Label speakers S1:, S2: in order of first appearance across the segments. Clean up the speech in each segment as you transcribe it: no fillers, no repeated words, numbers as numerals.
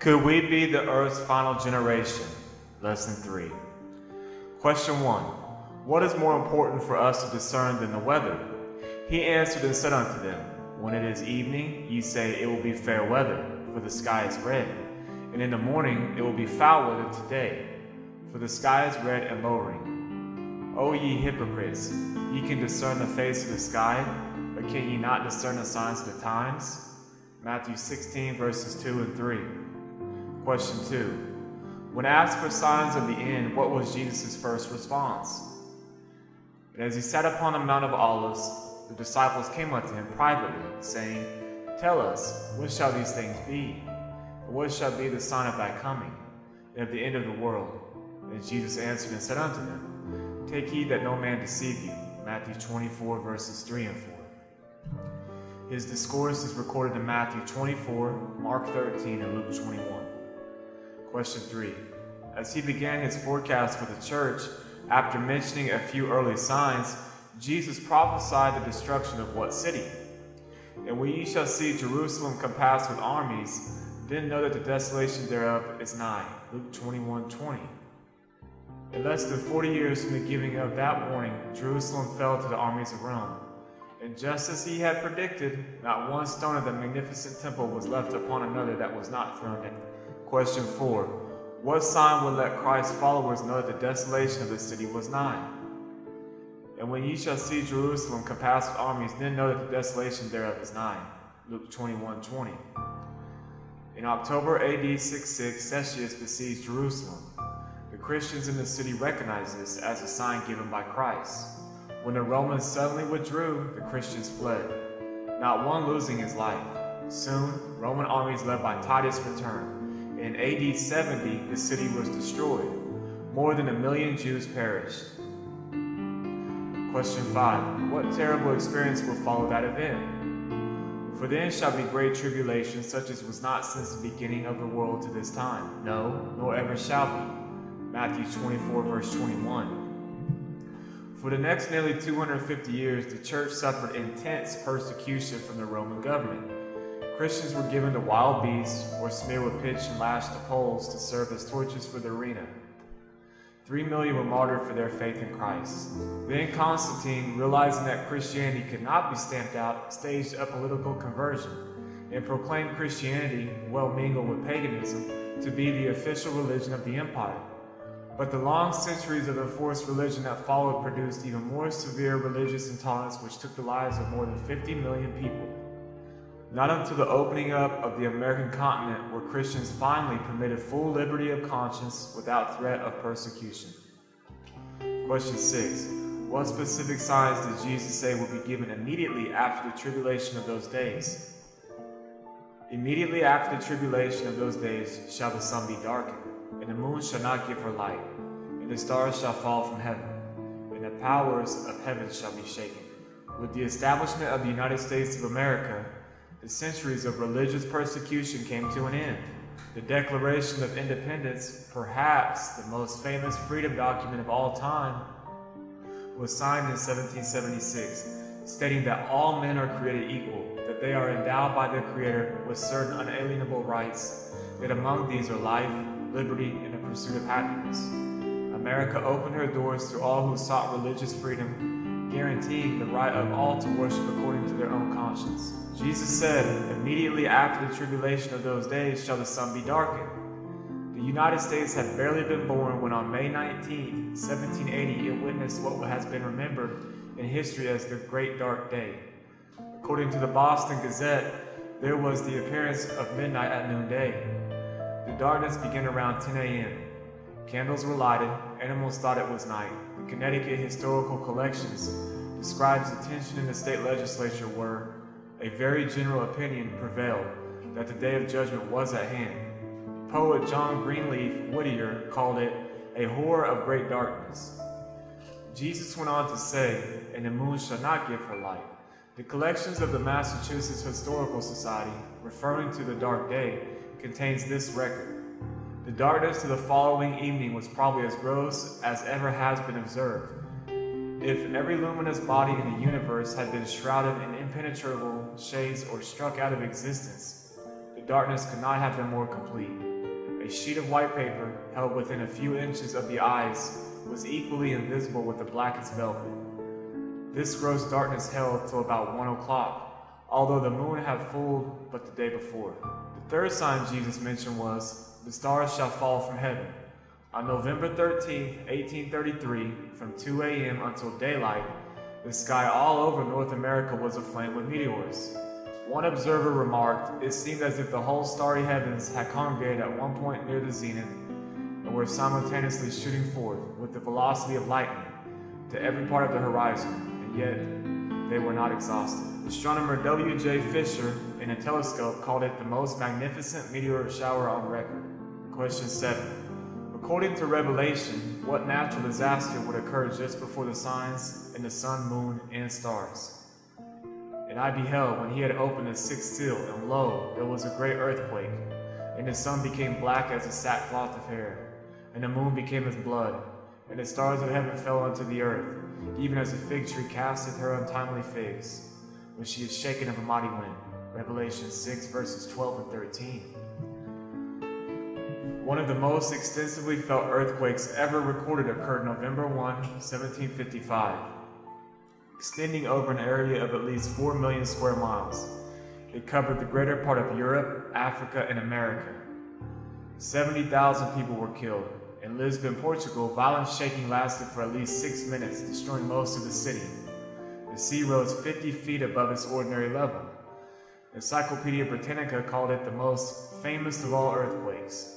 S1: Could we be the earth's final generation? Lesson 3. Question 1. What is more important for us to discern than the weather? He answered and said unto them, When it is evening, ye say, It will be fair weather, for the sky is red. And in the morning, it will be foul weather today, for the sky is red and lowering. O ye hypocrites, ye can discern the face of the sky, but can ye not discern the signs of the times? Matthew 16, verses 2 and 3. Question 2. When asked for signs of the end, what was Jesus' first response? And as he sat upon the Mount of Olives, the disciples came unto him privately, saying, Tell us, when shall these things be? And what shall be the sign of thy coming, and of the end of the world? And Jesus answered and said unto them, Take heed that no man deceive you. Matthew 24, verses 3 and 4. His discourse is recorded in Matthew 24, Mark 13, and Luke 21. Question 3. As he began his forecast for the church, after mentioning a few early signs, Jesus prophesied the destruction of what city? And when ye shall see Jerusalem compassed with armies, then know that the desolation thereof is nigh. Luke 21:20. In less than 40 years from the giving of that warning, Jerusalem fell to the armies of Rome. And just as he had predicted, not one stone of the magnificent temple was left upon another that was not thrown in. Question 4. What sign would let Christ's followers know that the desolation of the city was nigh? And when ye shall see Jerusalem compassed with armies, then know that the desolation thereof is nigh. Luke 21:20. In October AD 66, Cestius besieged Jerusalem. The Christians in the city recognized this as a sign given by Christ. When the Romans suddenly withdrew, the Christians fled, not one losing his life. Soon, Roman armies led by Titus returned. In AD 70, the city was destroyed. More than 1 million Jews perished. Question 5. What terrible experience will follow that event? For then shall be great tribulation, such as was not since the beginning of the world to this time. No, nor ever shall be. Matthew 24, verse 21. For the next nearly 250 years, the church suffered intense persecution from the Roman government. Christians were given to wild beasts or smeared with pitch and lashed to poles to serve as torches for the arena. 3 million were martyred for their faith in Christ. Then Constantine, realizing that Christianity could not be stamped out, staged a political conversion and proclaimed Christianity, well mingled with paganism, to be the official religion of the empire. But the long centuries of enforced religion that followed produced even more severe religious intolerance, which took the lives of more than 50 million people. Not until the opening up of the American continent were Christians finally permitted full liberty of conscience without threat of persecution. Question 6. What specific signs did Jesus say will be given immediately after the tribulation of those days? Immediately after the tribulation of those days shall the sun be darkened, and the moon shall not give her light, and the stars shall fall from heaven, and the powers of heaven shall be shaken. With the establishment of the United States of America, the centuries of religious persecution came to an end. The Declaration of Independence, perhaps the most famous freedom document of all time, was signed in 1776, stating that all men are created equal, that they are endowed by their Creator with certain unalienable rights, that among these are life, liberty, and the pursuit of happiness. America opened her doors to all who sought religious freedom, guaranteeing the right of all to worship according to their own conscience. Jesus said, immediately after the tribulation of those days shall the sun be darkened. The United States had barely been born when on May 19, 1780, it witnessed what has been remembered in history as the Great Dark Day. According to the Boston Gazette, there was the appearance of midnight at noonday. The darkness began around 10 a.m. Candles were lighted. Animals thought it was night. The Connecticut Historical Collections describes the tension in the state legislature where a very general opinion prevailed that the day of judgment was at hand. Poet John Greenleaf Whittier called it a horror of great darkness. Jesus went on to say, and the moon shall not give her light. The collections of the Massachusetts Historical Society, referring to the dark day, contains this record. The darkness to the following evening was probably as gross as ever has been observed. If every luminous body in the universe had been shrouded in impenetrable shades or struck out of existence, the darkness could not have been more complete. A sheet of white paper held within a few inches of the eyes was equally invisible with the blackest velvet. This gross darkness held till about 1 o'clock, although the moon had fulled but the day before. The third sign Jesus mentioned was, "The stars shall fall from heaven." On November 13, 1833, from 2 a.m. until daylight, the sky all over North America was aflame with meteors. One observer remarked, "It seemed as if the whole starry heavens had congregated at one point near the zenith and were simultaneously shooting forth with the velocity of lightning to every part of the horizon, and yet they were not exhausted." Astronomer W.J. Fisher, in a telescope, called it the most magnificent meteor shower on record. Question 7. According to Revelation, what natural disaster would occur just before the signs in the sun, moon, and stars? "And I beheld, when he had opened the sixth seal, and lo, there was a great earthquake, and the sun became black as a sackcloth of hair, and the moon became as blood, and the stars of heaven fell unto the earth, even as a fig tree casteth her untimely figs, when she is shaken of a mighty wind." Revelation 6, verses 12 and 13. One of the most extensively felt earthquakes ever recorded occurred November 1, 1755, extending over an area of at least 4 million square miles. It covered the greater part of Europe, Africa, and America. 70,000 people were killed. In Lisbon, Portugal, violent shaking lasted for at least 6 minutes, destroying most of the city. The sea rose 50 feet above its ordinary level. Encyclopedia Britannica called it the most famous of all earthquakes.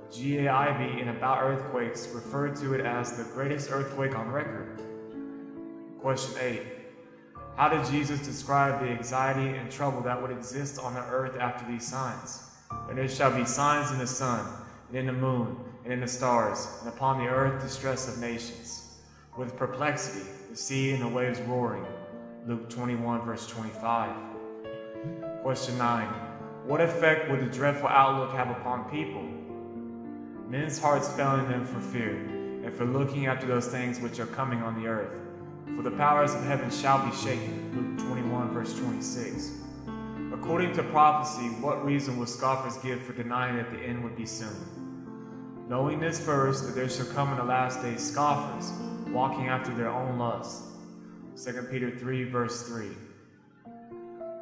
S1: G.A. Ivey, in About Earthquakes, referred to it as the greatest earthquake on record. Question 8. How did Jesus describe the anxiety and trouble that would exist on the earth after these signs? "And there shall be signs in the sun, and in the moon, and in the stars, and upon the earth distress of nations, with perplexity, the sea and the waves roaring." Luke 21, verse 25. Question 9. What effect would the dreadful outlook have upon people? "Men's hearts failing them for fear, and for looking after those things which are coming on the earth. For the powers of heaven shall be shaken." Luke 21, verse 26. According to prophecy, what reason will scoffers give for denying that the end would be soon? "Knowing this first, that there shall come in the last days scoffers, walking after their own lust." 2 Peter 3, verse 3.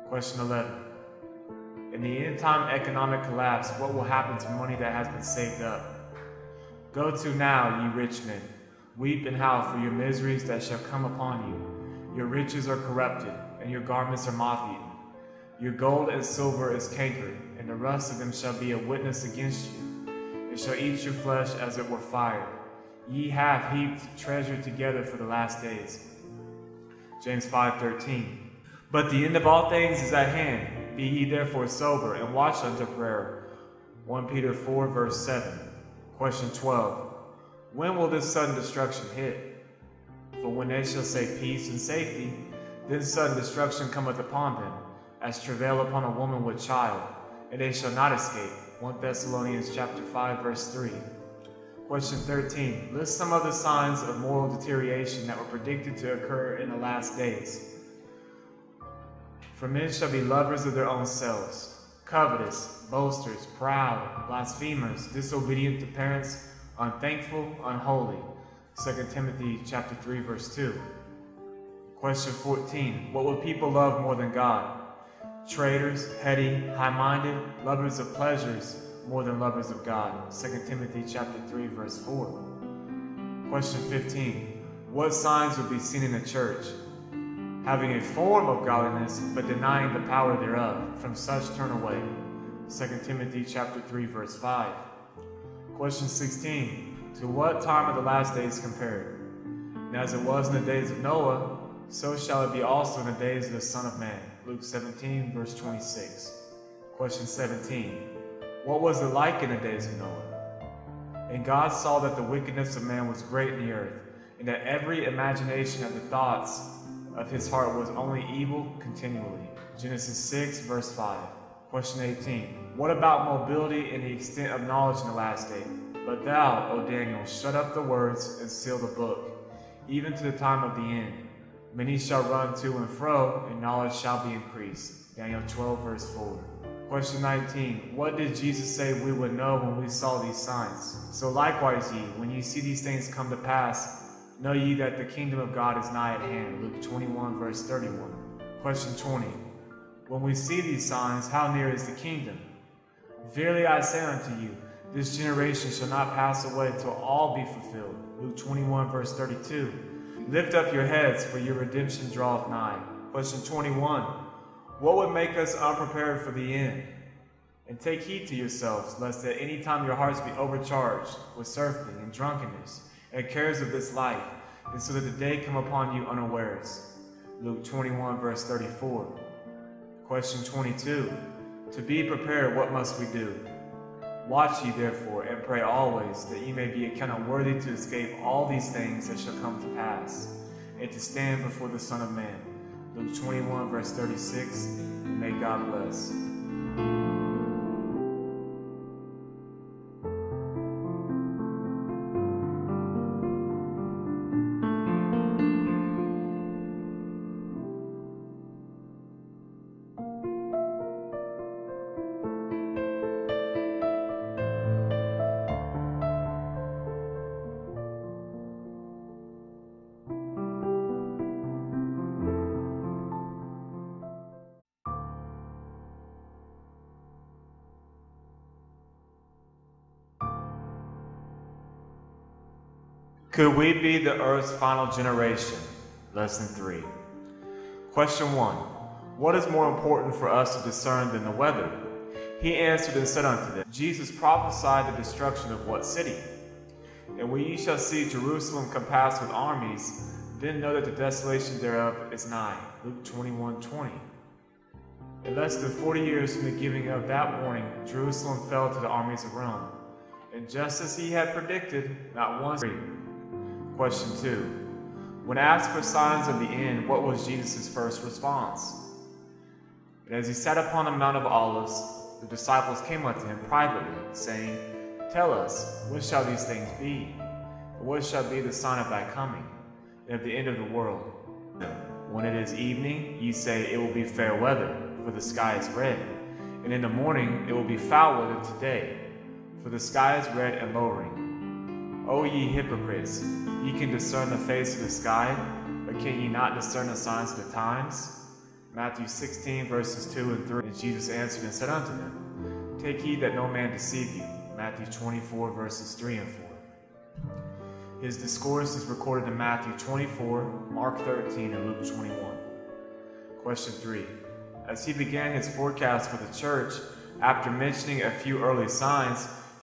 S1: Question 11. In the end-time economic collapse, what will happen to money that has been saved up? "Go to now, ye rich men, weep and howl for your miseries that shall come upon you. Your riches are corrupted, and your garments are moth-eaten. Your gold and silver is cankered, and the rust of them shall be a witness against you. It shall eat your flesh as it were fire. Ye have heaped treasure together for the last days." James 5:13. "But the end of all things is at hand. Be ye therefore sober, and watch unto prayer." 1 Peter 4, verse 7. Question 12. When will this sudden destruction hit? "For when they shall say peace and safety, then sudden destruction cometh upon them, as travail upon a woman with child, and they shall not escape." 1 Thessalonians chapter 5, verse 3. Question 13. List some of the signs of moral deterioration that were predicted to occur in the last days. "For men shall be lovers of their own selves, covetous, boasters, proud, blasphemers, disobedient to parents, unthankful, unholy." 2 Timothy chapter 3, verse 2. Question 14. What will people love more than God? "Traitors, heady, high-minded, lovers of pleasures more than lovers of God." 2 Timothy chapter 3, verse 4. Question 15. What signs will be seen in the church? "Having a form of godliness, but denying the power thereof. From such turn away." 2 Timothy chapter 3, verse 5. Question 16. To what time of the last days compared? "And as it was in the days of Noah, so shall it be also in the days of the Son of Man." Luke 17, verse 26. Question 17. What was it like in the days of Noah? "And God saw that the wickedness of man was great in the earth, and that every imagination of the thoughts of his heart was only evil continually." Genesis 6, verse 5. Question 18. What about mobility and the extent of knowledge in the last day? "But thou, O Daniel, shut up the words and seal the book, even to the time of the end. Many shall run to and fro, and knowledge shall be increased." Daniel 12, verse 4. Question 19. What did Jesus say we would know when we saw these signs? So likewise ye, when ye see these things come to pass, know ye that the kingdom of God is nigh at hand. Luke 21, verse 31. Question 20. When we see these signs, how near is the kingdom? Verily I say unto you, this generation shall not pass away till all be fulfilled. Luke 21, verse 32. Lift up your heads, for your redemption draweth nigh. Question 21. What would make us unprepared for the end? And take heed to yourselves, lest at any time your hearts be overcharged with surfeiting and drunkenness and cares of this life, and so that the day come upon you unawares. Luke 21, verse 34. Question 22. To be prepared, what must we do? Watch ye therefore, and pray always, that ye may be accounted worthy to escape all these things that shall come to pass, and to stand before the Son of Man. Luke 21, verse 36. And may God bless. Could we be the earth's final generation? Lesson 3. Question 1. What is more important for us to discern than the weather? He answered and said unto them, Jesus prophesied the destruction of what city? And when ye shall see Jerusalem compassed with armies, then know that the desolation thereof is nigh. Luke 21:20. In less than 40 years from the giving of that warning, Jerusalem fell to the armies of Rome. And just as he had predicted, not one. Question 2. When asked for signs of the end, what was Jesus' first response? And as he sat upon the Mount of Olives, the disciples came unto him privately, saying, Tell us, when shall these things be? And what shall be the sign of thy coming, and of the end of the world? When it is evening, ye say, It will be fair weather, for the sky is red. And in the morning, it will be foul weather today, for the sky is red and lowering. O ye hypocrites, ye can discern the face of the sky, but can ye not discern the signs of the times? Matthew 16, verses 2 and 3. And Jesus answered and said unto them, Take heed that no man deceive you. Matthew 24, verses 3 and 4. His discourse is recorded in Matthew 24, Mark 13, and Luke 21. Question 3. As he began his forecast for the church, after mentioning a few early signs,